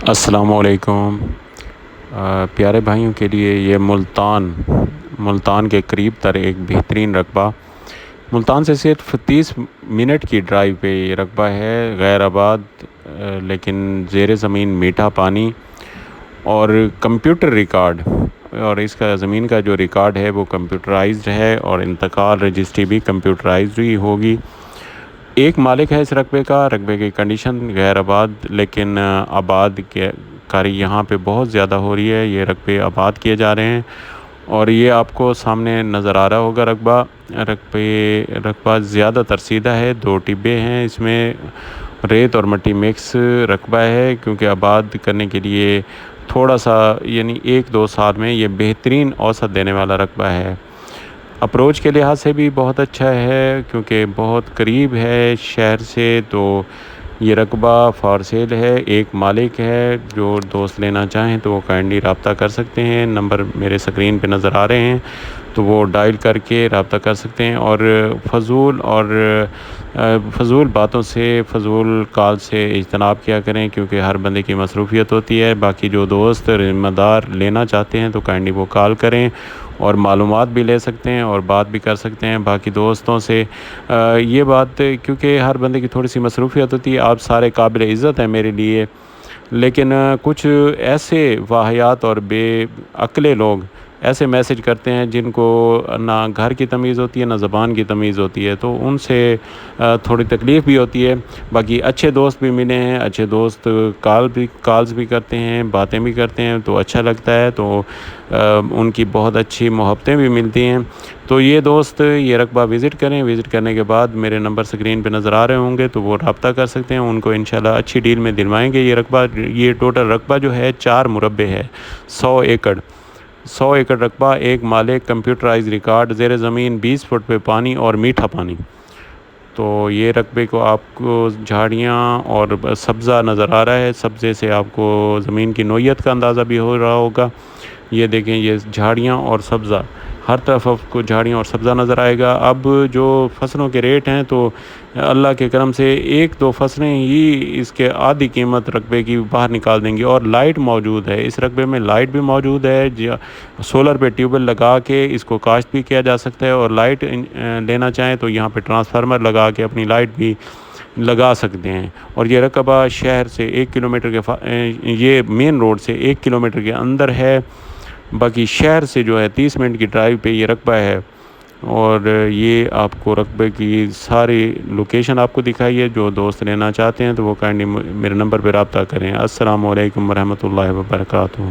السلام علیکم۔ پیارے بھائیوں کے لیے یہ ملتان کے قریب تر ایک بہترین رقبہ، ملتان سے صرف 30 منٹ کی ڈرائیو پہ یہ رقبہ ہے، غیر آباد لیکن زیر زمین میٹھا پانی اور کمپیوٹر ریکارڈ، اور اس کا زمین کا جو ریکارڈ ہے وہ کمپیوٹرائزڈ ہے اور انتقال رجسٹری بھی کمپیوٹرائزڈ ہی ہوگی۔ ایک مالک ہے اس رقبے کا، رقبے کی کنڈیشن غیر آباد لیکن آباد کاری یہاں پہ بہت زیادہ ہو رہی ہے، یہ رقبے آباد کیے جا رہے ہیں اور یہ آپ کو سامنے نظر آ رہا ہوگا رقبہ زیادہ تر سیدھا ہے، 2 ٹبے ہیں، اس میں ریت اور مٹی مکس رقبہ ہے کیونکہ آباد کرنے کے لیے تھوڑا سا یعنی 1-2 سال میں یہ بہترین اوسط دینے والا رقبہ ہے۔ اپروچ کے لحاظ سے بھی بہت اچھا ہے کیونکہ بہت قریب ہے شہر سے، تو یہ رقبہ فار سیل ہے، ایک مالک ہے۔ جو دوست لینا چاہیں تو وہ کائنڈلی رابطہ کر سکتے ہیں، نمبر میرے سکرین پہ نظر آ رہے ہیں تو وہ ڈائل کر کے رابطہ کر سکتے ہیں، اور فضول باتوں سے، فضول کال سے اجتناب کیا کریں کیونکہ ہر بندے کی مصروفیت ہوتی ہے۔ باقی جو دوست ذمہ دار لینا چاہتے ہیں تو کائنڈلی وہ کال کریں اور معلومات بھی لے سکتے ہیں اور بات بھی کر سکتے ہیں باقی دوستوں سے۔ یہ بات کیونکہ ہر بندے کی تھوڑی سی مصروفیت ہوتی ہے، آپ سارے قابل عزت ہیں میرے لیے، لیکن کچھ ایسے واہیات اور بے عقلے لوگ ایسے میسج کرتے ہیں جن کو نہ گھر کی تمیز ہوتی ہے نہ زبان کی تمیز ہوتی ہے، تو ان سے تھوڑی تکلیف بھی ہوتی ہے۔ باقی اچھے دوست بھی ملے ہیں، اچھے دوست کالز بھی کرتے ہیں، باتیں بھی کرتے ہیں تو اچھا لگتا ہے، تو ان کی بہت اچھی محبتیں بھی ملتی ہیں۔ تو یہ دوست یہ رقبہ وزٹ کریں، وزٹ کرنے کے بعد میرے نمبر سکرین پہ نظر آ رہے ہوں گے تو وہ رابطہ کر سکتے ہیں، ان کو انشاءاللہ اچھی ڈیل میں دلوائیں گے۔ یہ ٹوٹل رقبہ جو ہے 4 مربع ہے، 100 ایکڑ رقبہ، ایک مالک، کمپیوٹرائز ریکارڈ، زیر زمین 20 فٹ پہ پانی اور میٹھا پانی۔ تو یہ رقبے کو آپ کو جھاڑیاں اور سبزہ نظر آ رہا ہے، سبزے سے آپ کو زمین کی نوعیت کا اندازہ بھی ہو رہا ہوگا۔ یہ دیکھیں، یہ جھاڑیاں اور سبزہ، ہر طرف آپ کو جھاڑیاں اور سبزہ نظر آئے گا۔ اب جو فصلوں کے ریٹ ہیں تو اللہ کے کرم سے 1-2 فصلیں ہی اس کے آدھی قیمت رقبے کی باہر نکال دیں گی، اور لائٹ موجود ہے اس رقبے میں، لائٹ بھی موجود ہے، سولر پہ ٹیوب ویل لگا کے اس کو کاشت بھی کیا جا سکتا ہے، اور لائٹ لینا چاہیں تو یہاں پہ ٹرانسفارمر لگا کے اپنی لائٹ بھی لگا سکتے ہیں۔ اور یہ رقبہ شہر سے 1 کلومیٹر یہ مین روڈ سے 1 کلومیٹر کے اندر ہے، باقی شہر سے جو ہے 30 منٹ کی ڈرائیو پہ یہ رقبہ ہے، اور یہ آپ کو رقبے کی ساری لوکیشن آپ کو دکھائی ہے۔ جو دوست لینا چاہتے ہیں تو وہ کائنڈلی میرے نمبر پہ رابطہ کریں۔ السلام علیکم ورحمۃ اللہ وبرکاتہ۔